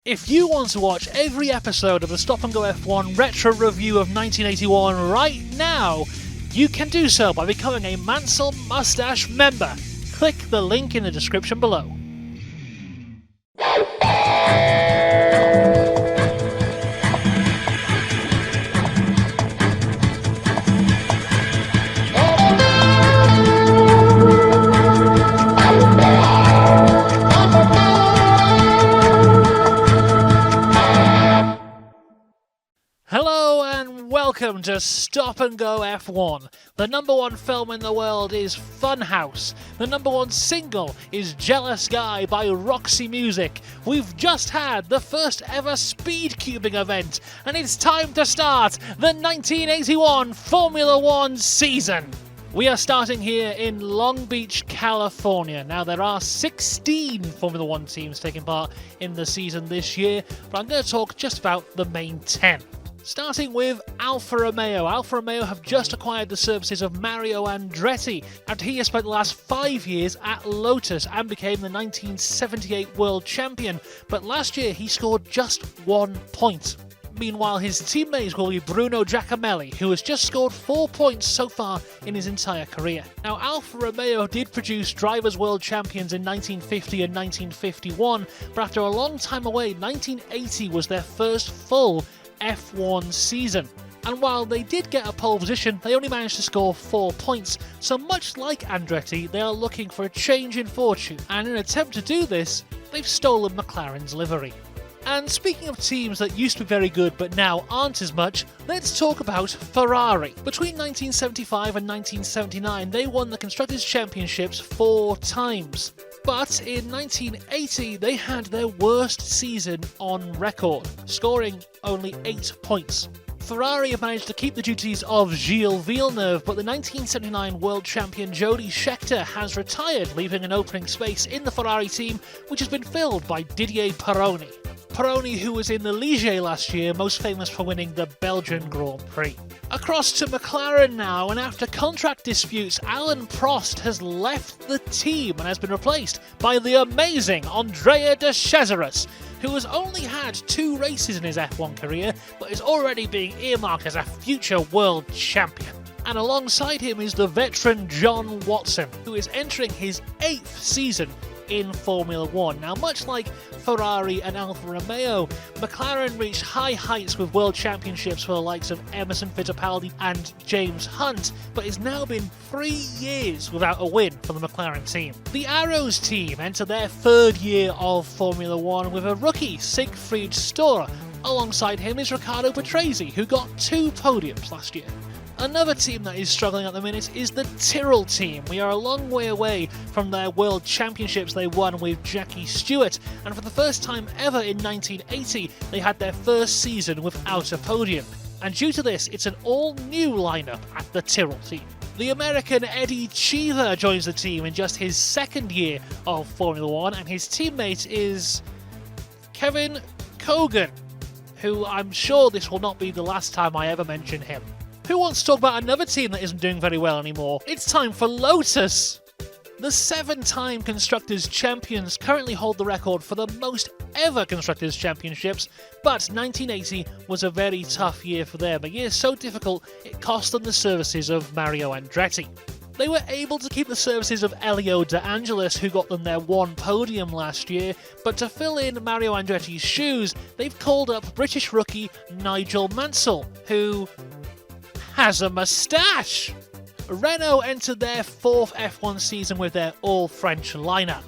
If you want to watch every episode of the Stop and Go F1 Retro Review of 1981 right now, you can do so by becoming a Mansell Mustache member. Click the link in the description below. Hello and welcome to Stop and Go F1. The number one film in the world is Funhouse. The number one single is Jealous Guy by Roxy Music. We've just had the first ever speed cubing event, and it's time to start the 1981 Formula One season. We are starting here in Long Beach, California. Now, there are 16 Formula One teams taking part in the season this year, but I'm going to talk just about the main 10. Starting with Alfa Romeo. Alfa Romeo have just acquired the services of Mario Andretti after he has spent the last 5 years at Lotus and became the 1978 world champion, but last year he scored just 1 point. Meanwhile, his teammate will be Bruno Giacomelli, who has just scored 4 points so far in his entire career. Now, Alfa Romeo did produce Drivers' World Champions in 1950 and 1951, but after a long time away, 1980 was their first full F1 season. And while they did get a pole position, they only managed to score 4 points. So much like Andretti, they are looking for a change in fortune. And in an attempt to do this, they've stolen McLaren's livery. And speaking of teams that used to be very good but now aren't as much, let's talk about Ferrari. Between 1975 and 1979, they won the Constructors' Championships 4 times. But in 1980, they had their worst season on record, scoring only 8 points. Ferrari have managed to keep the duties of Gilles Villeneuve, but the 1979 world champion Jody Scheckter has retired, leaving an opening space in the Ferrari team, which has been filled by Didier Pironi. Pironi, who was in the Ligier last year, most famous for winning the Belgian Grand Prix. Across to McLaren now, and after contract disputes, Alain Prost has left the team and has been replaced by the amazing Andrea de Cesaris, who has only had 2 races in his F1 career, but is already being earmarked as a future world champion. And alongside him is the veteran John Watson, who is entering his 8th season in Formula One. Now, much like Ferrari and Alfa Romeo, McLaren reached high heights with world championships for the likes of Emerson Fittipaldi and James Hunt, but it's now been 3 years without a win for the McLaren team. The Arrows team enter their 3rd year of Formula One with a rookie, Siegfried Storer. Alongside him is Riccardo Patrese, who got 2 podiums last year. Another team that is struggling at the minute is the Tyrrell team. We are a long way away from their world championships they won with Jackie Stewart, and for the first time ever in 1980, they had their first season without a podium. And due to this, it's an all-new lineup at the Tyrrell team. The American Eddie Cheever joins the team in just his 2nd year of Formula One, and his teammate is Kevin Kogan, who I'm sure this will not be the last time I ever mention him. Who wants to talk about another team that isn't doing very well anymore? It's time for Lotus! The 7-time Constructors' Champions currently hold the record for the most ever Constructors' Championships, but 1980 was a very tough year for them, a year so difficult it cost them the services of Mario Andretti. They were able to keep the services of Elio De Angelis, who got them their 1 podium last year, but to fill in Mario Andretti's shoes, they've called up British rookie Nigel Mansell, who has a moustache. Renault entered their 4th F1 season with their all-French lineup.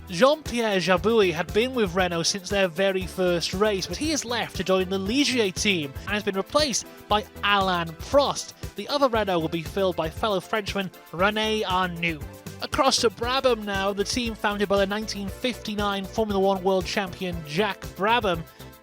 Jean-Pierre Jabouille had been with Renault since their very first race, but he has left to join the Ligier team and has been replaced by Alain Prost. The other Renault will be filled by fellow Frenchman René Arnoux. Across to Brabham now, the team founded by the 1959 Formula One world champion Jack Brabham.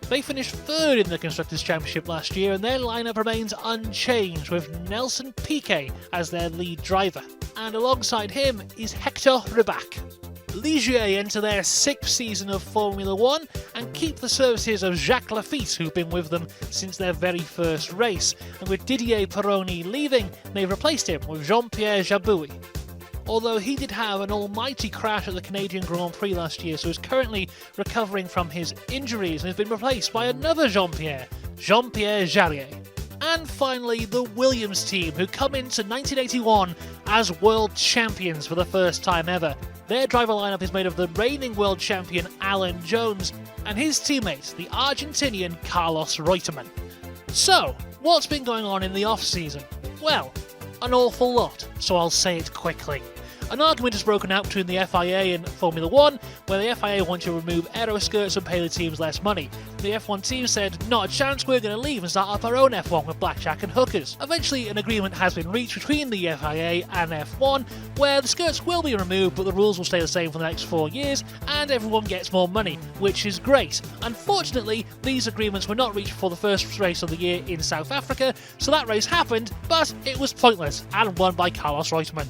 They finished 3rd in the Constructors' Championship last year, and their lineup remains unchanged, with Nelson Piquet as their lead driver. And alongside him is Hector Ribach. Ligier enter their 6th season of Formula One and keep the services of Jacques Lafitte, who've been with them since their very first race. And with Didier Pironi leaving, they've replaced him with Jean-Pierre Jabouille. although he did have an almighty crash at the Canadian Grand Prix last year, so he's currently recovering from his injuries and has been replaced by another Jean-Pierre Jarier. And finally, the Williams team, who come into 1981 as world champions for the first time ever. Their driver lineup is made of the reigning world champion Alan Jones and his teammate, the Argentinian Carlos Reutemann. So, what's been going on in the off-season? Well, an awful lot, so I'll say it quickly. An argument has broken out between the FIA and Formula 1, where the FIA want to remove aeroskirts and pay the teams less money. The F1 team said, not a chance, we're going to leave and start up our own F1 with blackjack and hookers. Eventually, an agreement has been reached between the FIA and F1, where the skirts will be removed, but the rules will stay the same for the next 4 years, and everyone gets more money, which is great. Unfortunately, these agreements were not reached before the first race of the year in South Africa, so that race happened, but it was pointless, and won by Carlos Reutemann.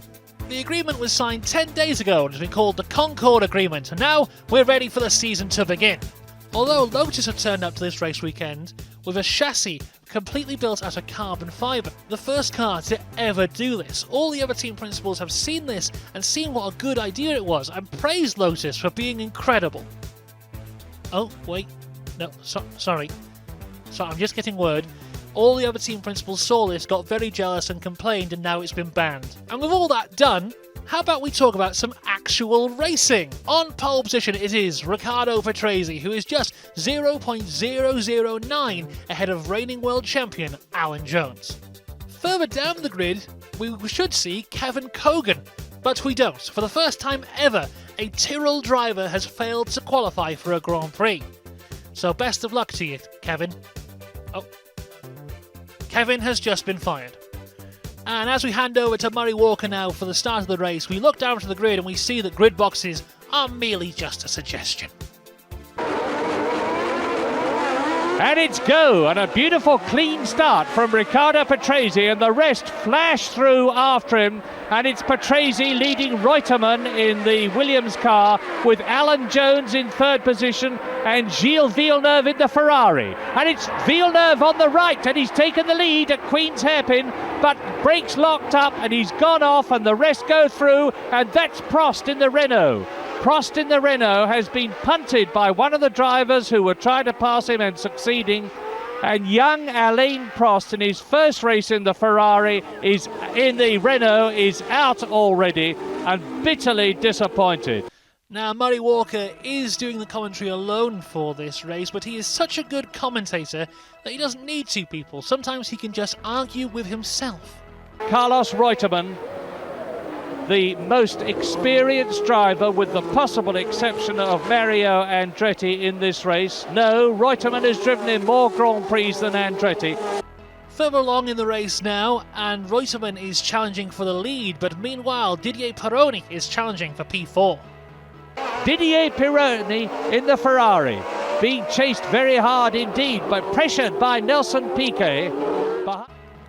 The agreement was signed 10 days ago and has been called the Concord Agreement, and now we're ready for the season to begin. Although Lotus have turned up to this race weekend with a chassis completely built out of carbon fibre, the first car to ever do this. All the other team principals have seen this and seen what a good idea it was and praised Lotus for being incredible. Oh, wait. No, sorry. I'm just getting word. All the other team principals saw this, got very jealous and complained, and now it's been banned. And with all that done, how about we talk about some actual racing? On pole position it is Riccardo Patrese, who is just 0.009 ahead of reigning world champion Alan Jones. Further down the grid, we should see Kevin Kogan, but we don't. For the first time ever, a Tyrrell driver has failed to qualify for a Grand Prix. So best of luck to you, Kevin. Oh. Kevin has just been fired. And as we hand over to Murray Walker now for the start of the race, we look down to the grid and we see that grid boxes are merely just a suggestion. And it's go, and a beautiful clean start from Riccardo Patrese, and the rest flash through after him, and it's Patrese leading Reutemann in the Williams car, with Alan Jones in third position and Gilles Villeneuve in the Ferrari. And it's Villeneuve on the right, and he's taken the lead at Queen's Hairpin, but brakes locked up and he's gone off, and the rest go through, and that's Prost in the Renault. Prost in the Renault has been punted by one of the drivers who were trying to pass him and succeeding. And young Alain Prost, in his first race in the Ferrari, is in the Renault, is out already and bitterly disappointed. Now, Murray Walker is doing the commentary alone for this race, but he is such a good commentator that he doesn't need two people. Sometimes he can just argue with himself. Carlos Reutemann, the most experienced driver, with the possible exception of Mario Andretti in this race. No, Reutemann has driven in more Grand Prix than Andretti. Further along in the race now, and Reutemann is challenging for the lead, but meanwhile Didier Pironi is challenging for P4. Didier Pironi in the Ferrari, being chased very hard indeed, but pressured by Nelson Piquet.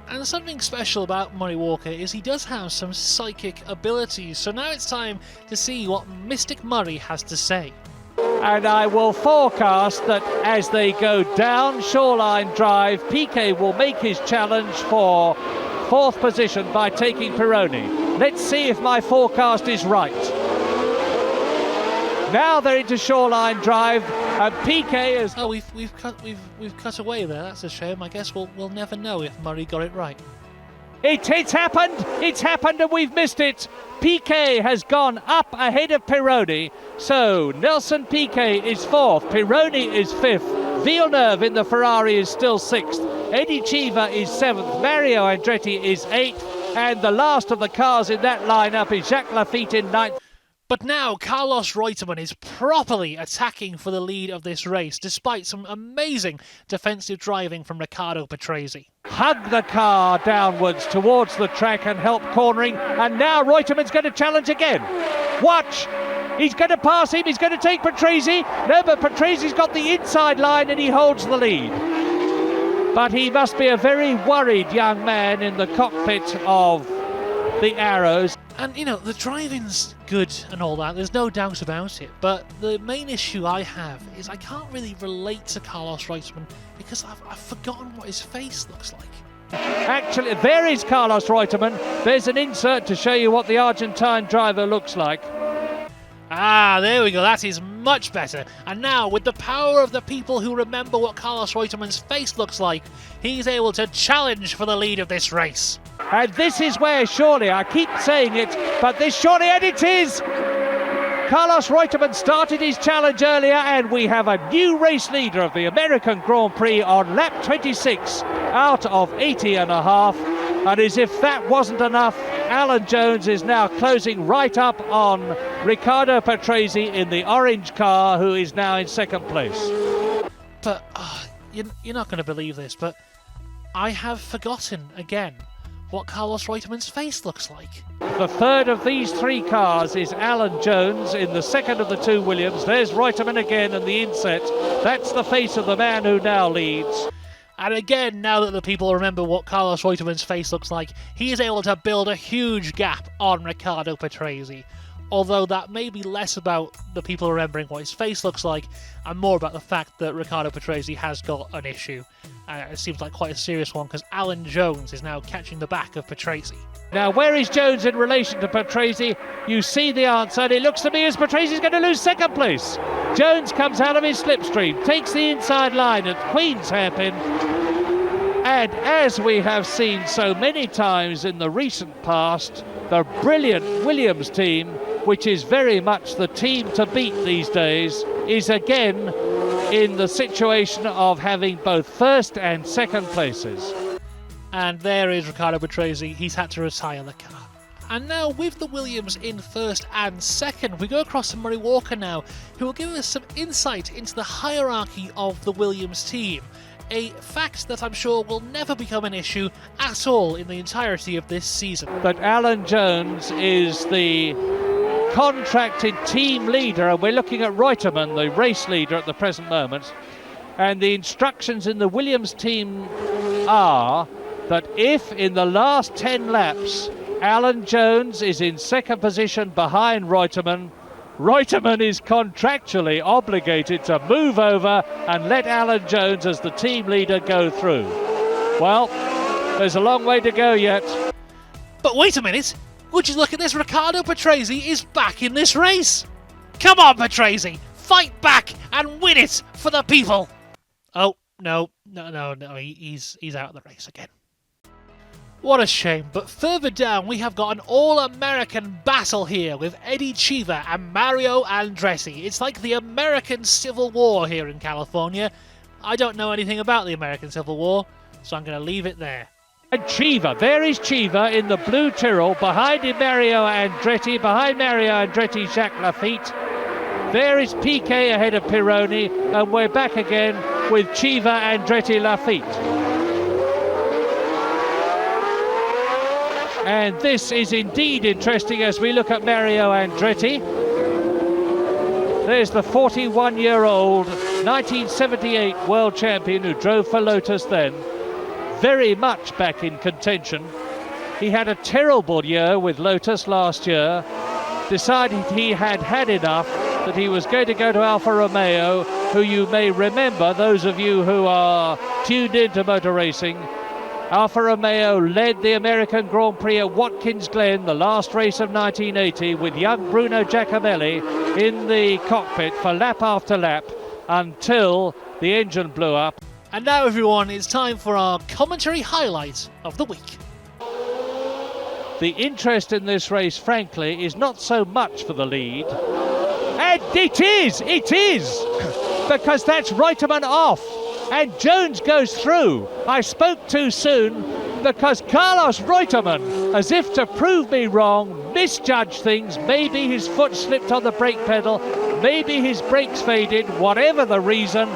And something special about Murray Walker is he does have some psychic abilities, so now it's time to see what Mystic Murray has to say. And I will forecast that as they go down Shoreline Drive, Piquet will make his challenge for fourth position by taking Pironi. Let's see if my forecast is right. Now they're into Shoreline Drive, and Piquet is... Oh, we've cut away there. That's a shame. I guess we'll never know if Murray got it right. It's happened, and we've missed it. Piquet has gone up ahead of Pironi, so Nelson Piquet is fourth, Pironi is fifth, Villeneuve in the Ferrari is still sixth, Eddie Cheever is seventh, Mario Andretti is eighth, and the last of the cars in that lineup is Jacques Laffite in ninth. But now Carlos Reutemann is properly attacking for the lead of this race, despite some amazing defensive driving from Riccardo Patrese. Hug the car downwards towards the track and help cornering, and now Reutemann's going to challenge again. Watch! He's going to pass him, he's going to take Patrese. No, but Patrese's got the inside line and he holds the lead. But he must be a very worried young man in the cockpit of the Arrows. And, you know, the driving's good and all that, there's no doubt about it, but the main issue I have is I can't really relate to Carlos Reutemann because I've forgotten what his face looks like. Actually, there is Carlos Reutemann. There's an insert to show you what the Argentine driver looks like. Ah, there we go. That is much better. And now, with the power of the people who remember what Carlos Reutemann's face looks like, he's able to challenge for the lead of this race. And this is where, surely, I keep saying it, but this surely, and it is! Carlos Reutemann started his challenge earlier, and we have a new race leader of the American Grand Prix on lap 26 out of 80 and a half. And as if that wasn't enough, Alan Jones is now closing right up on Riccardo Patrese in the orange car, who is now in second place. But you're not going to believe this, but I have forgotten again what Carlos Reutemann's face looks like. The third of these three cars is Alan Jones in the second of the two Williams. There's Reutemann again in the inset. That's the face of the man who now leads. And again, now that the people remember what Carlos Reutemann's face looks like, he is able to build a huge gap on Riccardo Patrese. Although that may be less about the people remembering what his face looks like, and more about the fact that Riccardo Patrese has got an issue. It seems like quite a serious one, because Alan Jones is now catching the back of Patrese. Now, where is Jones in relation to Patrese? You see the answer, and it looks to me as Patrese is going to lose second place. Jones comes out of his slipstream, takes the inside line at Queen's hairpin, and as we have seen so many times in the recent past, the brilliant Williams team, which is very much the team to beat these days, is again in the situation of having both first and second places. And there is Riccardo Patrese. He's had to retire the car. And now, with the Williams in first and second, we go across to Murray Walker now, who will give us some insight into the hierarchy of the Williams team. A fact that I'm sure will never become an issue at all in the entirety of this season. But Alan Jones is the contracted team leader, and we're looking at Reutemann, the race leader at the present moment. And the instructions in the Williams team are that if in the last 10 laps Alan Jones is in second position behind Reutemann, Reutemann is contractually obligated to move over and let Alan Jones as the team leader go through. Well, there's a long way to go yet. But wait a minute! Would you look at this? Riccardo Patrese is back in this race! Come on, Patrese! Fight back and win it for the people! Oh, no, he's out of the race again. What a shame, but further down we have got an all-American battle here with Eddie Cheever and Mario Andretti. It's like the American Civil War here in California. I don't know anything about the American Civil War, so I'm going to leave it there. And Cheever, there is Cheever in the blue Tyrrell, behind him Mario Andretti, behind Mario Andretti Jacques Laffite. There is Piquet ahead of Pironi, and we're back again with Cheever, Andretti, Laffite. And this is indeed interesting as we look at Mario Andretti. There's the 41-year-old 1978 world champion who drove for Lotus then. Very much back in contention. He had a terrible year with Lotus last year. Decided he had had enough, that he was going to go to Alfa Romeo, who you may remember, those of you who are tuned into motor racing. Alfa Romeo led the American Grand Prix at Watkins Glen, the last race of 1980, with young Bruno Giacomelli in the cockpit for lap after lap until the engine blew up. And now, everyone, it's time for our commentary highlight of the week. The interest in this race, frankly, is not so much for the lead. And it is! Because that's Reutemann off. And Jones goes through. I spoke too soon because Carlos Reutemann, as if to prove me wrong, misjudged things. Maybe his foot slipped on the brake pedal, maybe his brakes faded, whatever the reason.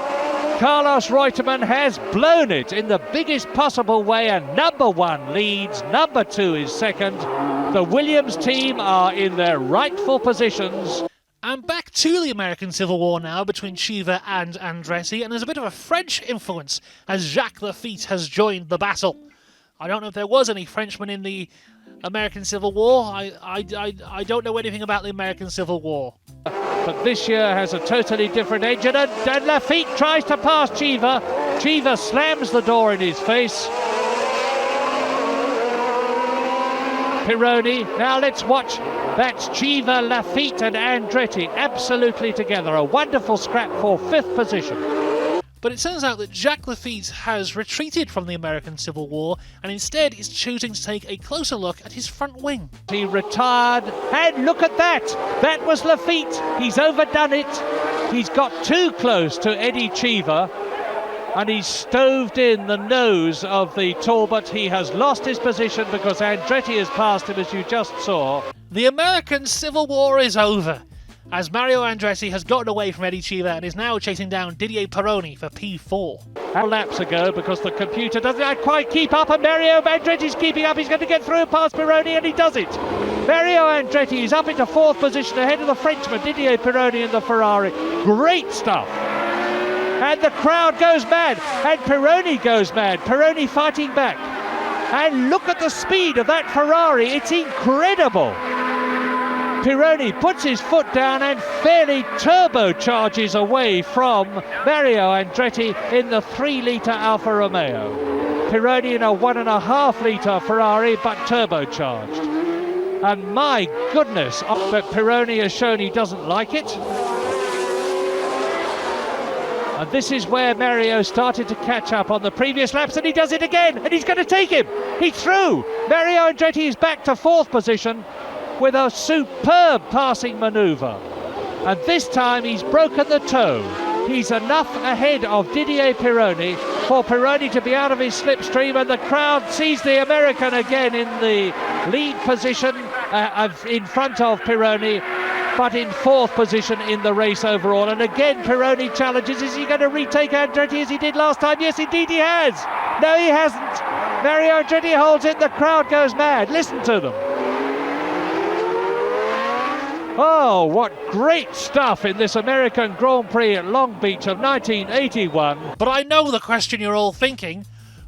Carlos Reutemann has blown it in the biggest possible way, and number one leads, number two is second. The Williams team are in their rightful positions. And back to the American Civil War now between Cheever and Andretti, and there's a bit of a French influence as Jacques Laffite has joined the battle. I don't know if there was any Frenchmen in the American Civil War. I don't know anything about the American Civil War. But this year has a totally different engine, and Laffite tries to pass Cheever. Cheever slams the door in his face. Pironi. Now let's watch. That's Chiva, Lafitte and Andretti absolutely together. A wonderful scrap for 5th position. But it turns out that Jacques Lafitte has retreated from the American Civil War and instead is choosing to take a closer look at his front wing. He retired, and look at that! That was Lafitte. He's overdone it. He's got too close to Eddie Cheever, and he's stoved in the nose of the Talbot. He has lost his position because Andretti has passed him, as you just saw. The American Civil War is over, as Mario Andretti has gotten away from Eddie Cheever and is now chasing down Didier Pironi for P4. Laps ago, because the computer doesn't quite keep up, and Mario Andretti's keeping up. He's going to get through past Pironi, and he does it. Mario Andretti is up into 4th position ahead of the Frenchman Didier Pironi in the Ferrari. Great stuff. And the crowd goes mad, and Pironi goes mad. Pironi fighting back. And look at the speed of that Ferrari. It's incredible. Pironi puts his foot down and fairly turbocharges away from Mario Andretti in the 3-litre Alfa Romeo. Pironi in a 1.5-litre Ferrari, but turbocharged. And my goodness, but Pironi has shown he doesn't like it. And this is where Mario started to catch up on the previous laps, and he does it again, and he's going to take him. He's through. Mario Andretti is back to 4th position with a superb passing manoeuvre. And this time he's broken the toe. He's enough ahead of Didier Pironi for Pironi to be out of his slipstream, and the crowd sees the American again in the lead position in front of Pironi, but in 4th position in the race overall. And again Pironi challenges. Is he going to retake Andretti as he did last time? Yes, indeed he has. No, he hasn't. Mario Andretti holds it. The crowd goes mad. Listen to them. Oh, what great stuff in this American Grand Prix at Long Beach of 1981. But I know the question you're all thinking.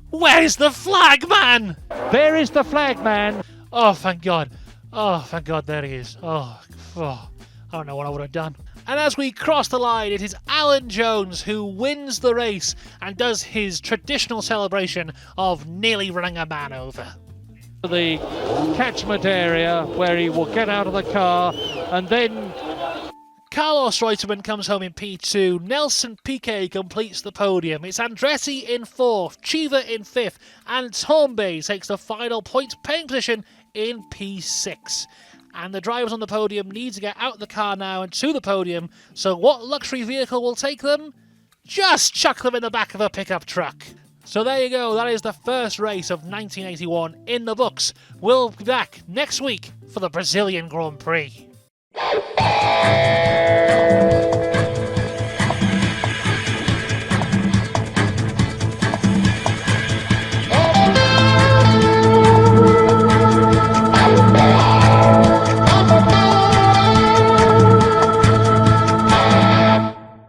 Where's the flag man? There is the flag man. Oh, thank God. Oh, thank God, there he is. Oh, I don't know what I would have done. And as we cross the line, it is Alan Jones who wins the race and does his traditional celebration of nearly running a man over. The catchment area where he will get out of the car, and then Carlos Reutemann comes home in P2. Nelson Piquet completes the podium. It's Andretti in 4th, Cheever in 5th, and Tombe takes the final points paying position in P6. And the drivers on the podium need to get out of the car now and to the podium. So what luxury vehicle will take them? Just chuck them in the back of a pickup truck. So there you go, that is the first race of 1981 in the books. We'll be back next week for the Brazilian Grand Prix.